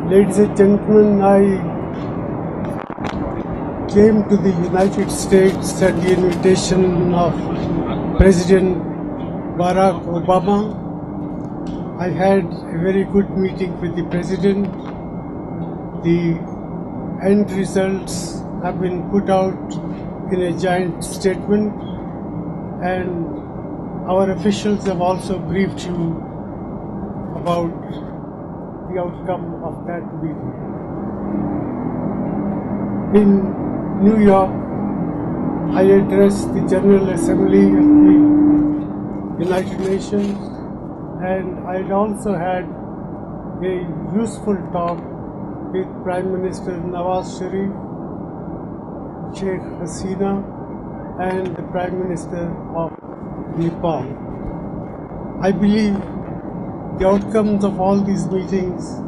Ladies and gentlemen, I came to the United States at the invitation of President Barack Obama. I had a very good meeting with the President. The end results have been put out in a joint statement, and our officials have also briefed you about the outcome of that meeting. In New York, I addressed the General Assembly of the United Nations, and I also had a useful talk with Prime Minister Nawaz Sharif, Sheikh Hasina, and the Prime Minister of Nepal. I believe the outcomes of all these meetings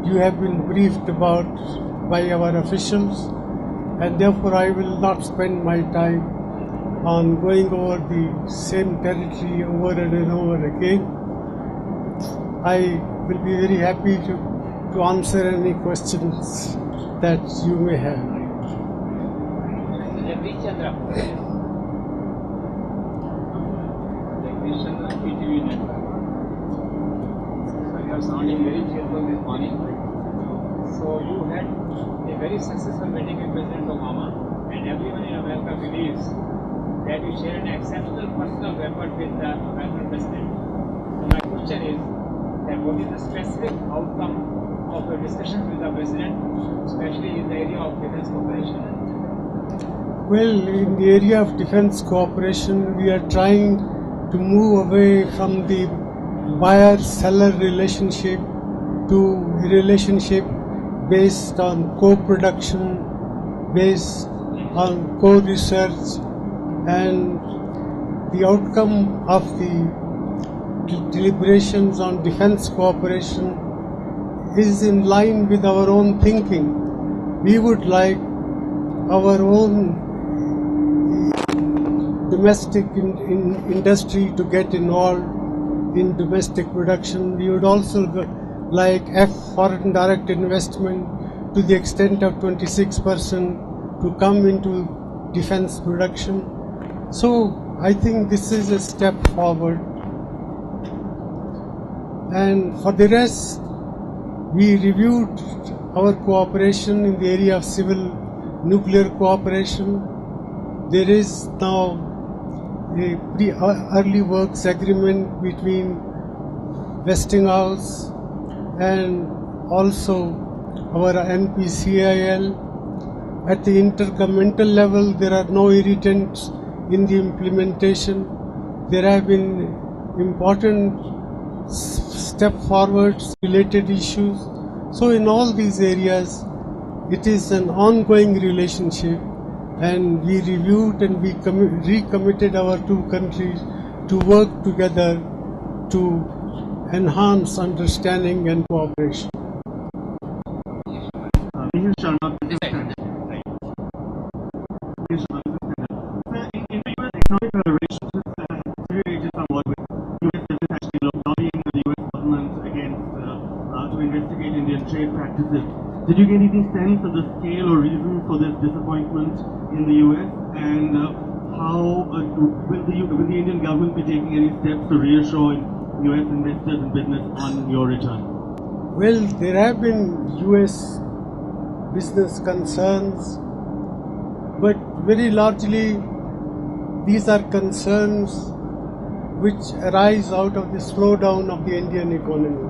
you have been briefed about by our officials, and therefore I will not spend my time on going over the same territory over and over again. I will be very happy to answer any questions that you may have. You are sounding very cheerful this morning. So you had a very successful meeting with President Obama, and everyone in America believes that you shared an exceptional personal rapport with the American President. So my question is that what is the specific outcome of your discussions with the President, especially in the area of defense cooperation? Well, in the area of defense cooperation, we are trying to move away from the buyer-seller relationship to a relationship based on co-production, based on co-research, and the outcome of the deliberations on defense cooperation is in line with our own thinking. We would like our own domestic industry to get involved in domestic production. We would also like foreign direct investment to the extent of 26% to come into defense production. So I think this is a step forward. And for the rest, we reviewed our cooperation in the area of civil nuclear cooperation. There is now a pre-early works agreement between Westinghouse and also our NPCIL. At the intergovernmental level, there are no irritants in the implementation. There have been important step forwards related issues. So in all these areas, it is an ongoing relationship, and we reviewed and we recommitted our two countries to work together to enhance understanding and cooperation. In the U.S. economic relationships have deteriorated somewhat, with U.S. business actually lobbying the U.S. government against to investigate Indian trade practices. Did you get any sense of the scale or reason for this disappointment in the U.S. and how will the Indian government be taking any steps to reassure U.S. investors and business on your return? Well, there have been U.S. business concerns, but very largely these are concerns which arise out of the slowdown of the Indian economy.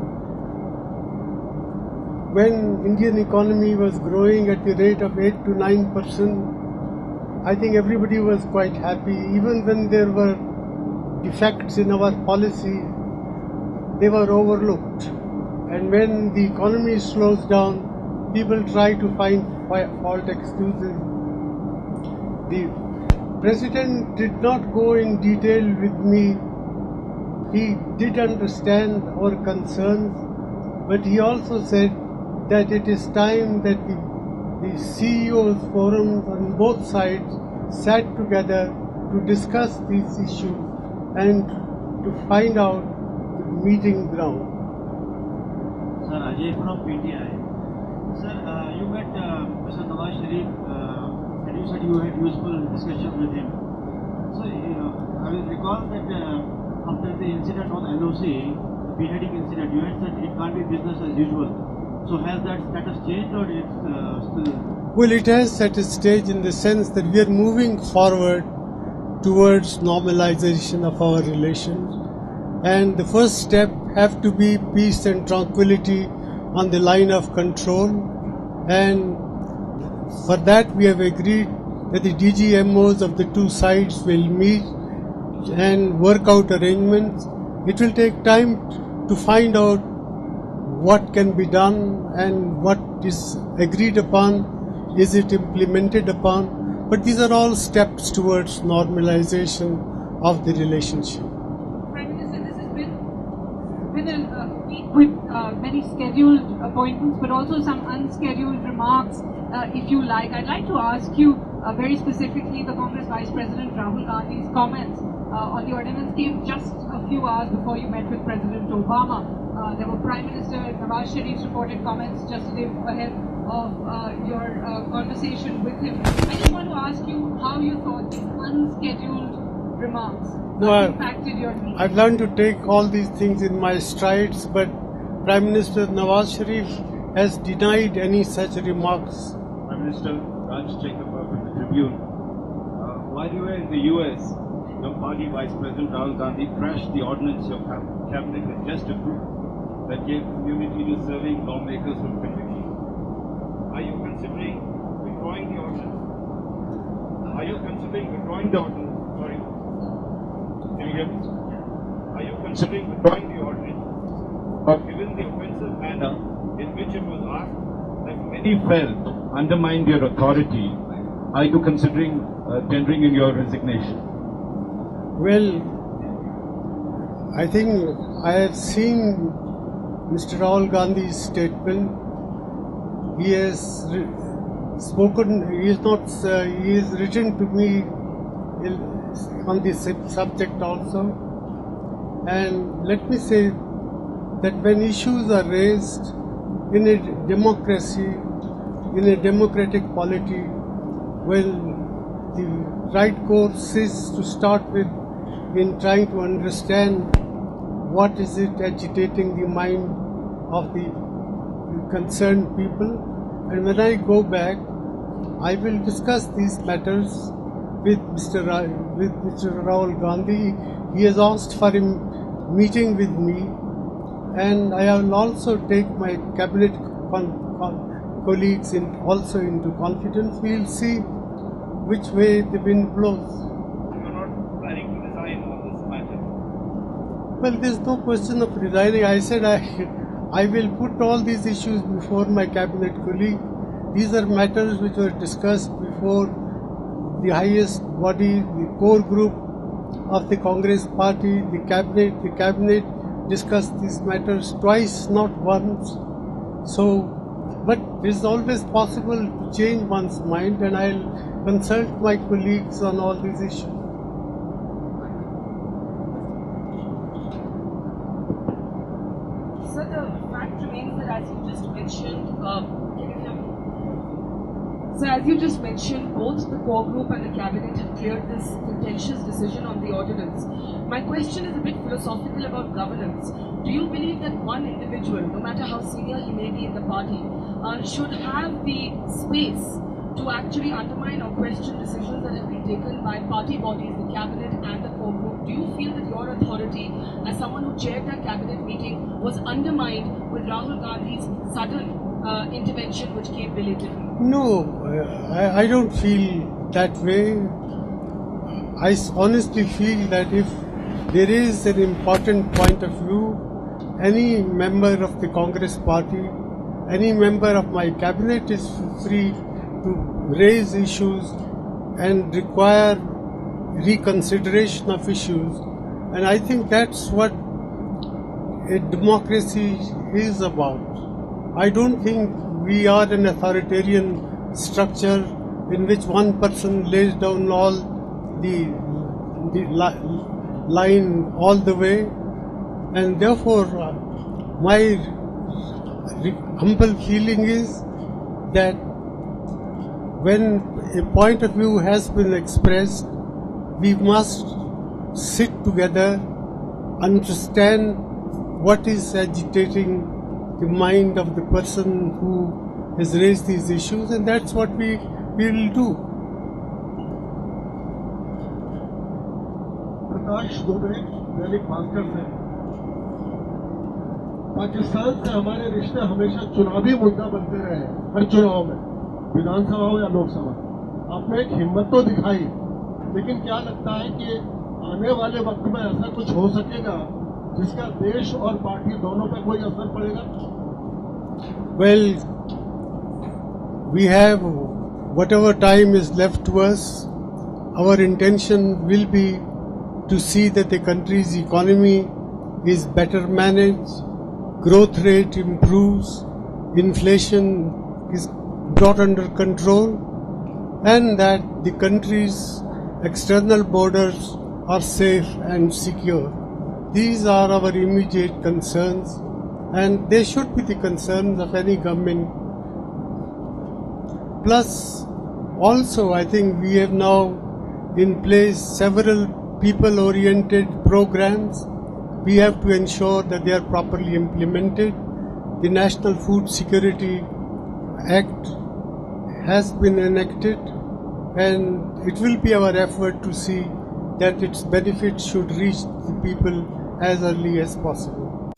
When Indian economy was growing at the rate of 8 to 9%, I think everybody was quite happy. Even when there were defects in our policy, they were overlooked. And when the economy slows down, people try to find fault excuses. The President did not go in detail with me. He did understand our concerns, but he also said that it is time that the CEOs forums on both sides sat together to discuss these issues and to find out the meeting ground. Sir, Ajay from PTI. Sir, you met Mr. Nawaz Sharif and you said you had useful discussion with him. So I will recall that after the incident on LOC, the beheading incident, you had said it can't be business as usual. So has that status changed or it's still? Well, it has set a stage in the sense that we are moving forward towards normalization of our relations. And the first step have to be peace and tranquility on the line of control. And for that we have agreed that the DGMOs of the two sides will meet and work out arrangements. It will take time to find out what can be done and what is agreed upon, is it implemented upon. But these are all steps towards normalization of the relationship. Prime Minister, this has been a week with many scheduled appointments, but also some unscheduled remarks, if you like. I'd like to ask you very specifically the Congress Vice President Rahul Gandhi's comments on the ordinance came just a few hours before you met with President Obama. There were Prime Minister Nawaz Sharif's reported comments just a day ahead of your conversation with him. I just want to ask you how you thought these unscheduled remarks impacted your meeting. I've learned to take all these things in my strides, but Prime Minister Nawaz Sharif has denied any such remarks. Prime Minister Raj Shekhar from the Tribune. While you were in the US, your party Vice President Rahul Gandhi crashed the ordinance your cabinet had just approved that gave immunity to serving lawmakers from conviction. Are you considering withdrawing the ordinance? Are you considering withdrawing the ordinance? Sorry. Can you hear me? Are you considering withdrawing the ordinance? Or given the offensive manner in which it was asked that many felt undermined your authority, are you considering tendering in your resignation? Well, I think I have seen Mr. Rahul Gandhi's statement. He has spoken, he has written to me on this subject also. And let me say that when issues are raised in a democracy, in a democratic polity, well, the right course is to start with in trying to understand what is it agitating the mind of the concerned people. And when I go back, I will discuss these matters with Mr. Rahul Gandhi. He has asked for a meeting with me, and I will also take my cabinet colleagues also into confidence. We will see which way the wind blows. You are not planning to resign on this matter? Well, there is no question of resigning. I said I will put all these issues before my cabinet colleague. These are matters which were discussed before the highest body, the core group of the Congress party, the cabinet. The cabinet discussed these matters twice, not once. So, but it is always possible to change one's mind, and I'll consult my colleagues on all these issues. Sir, the fact remains that as you just mentioned, can you hear me? So as you just mentioned, both the core group and the cabinet have cleared this contentious decision on the ordinance. My question is a bit philosophical about governance. Do you believe that one individual, no matter how senior he may be in the party, should have the space to actually undermine or question decisions that have been taken by party bodies, the cabinet and the core group? Do you feel that your authority, as someone who chaired that cabinet meeting, was undermined with Rahul Gandhi's sudden intervention which came belatedly? No, I don't feel that way. I honestly feel that if there is an important point of view, any member of the Congress party, any member of my cabinet is free to raise issues and require reconsideration of issues. And I think that's what a democracy is about. I don't think we are an authoritarian structure in which one person lays down all the line all the way, and therefore my humble feeling is that when a point of view has been expressed, we must sit together, understand what is agitating the mind of the person who has raised these issues, and that's what we will do. प्रकाश दुबे, दैनिक भास्कर से। पाकिस्तान से हमारे रिश्ते हमेशा चुनावी मुद्दा बनते रहे हैं, हर चुनाव में, विधानसभा हो या लोकसभा। आपने एक हिम्मत तो दिखाई, लेकिन क्या लगता है कि आने वाले वक्त में ऐसा कुछ हो सकेगा जिसका देश और पार्टी दोनों पर कोई असर पड़ेगा? Well, we have whatever time is left to us. Our intention will be to see that the country's economy is better managed, growth rate improves, inflation is brought under control, and that the country's external borders are safe and secure. These are our immediate concerns, and they should be the concerns of any government. Plus, also I think we have now in place several people-oriented programs. We have to ensure that they are properly implemented. The National Food Security Act has been enacted, and it will be our effort to see that its benefits should reach the people as early as possible.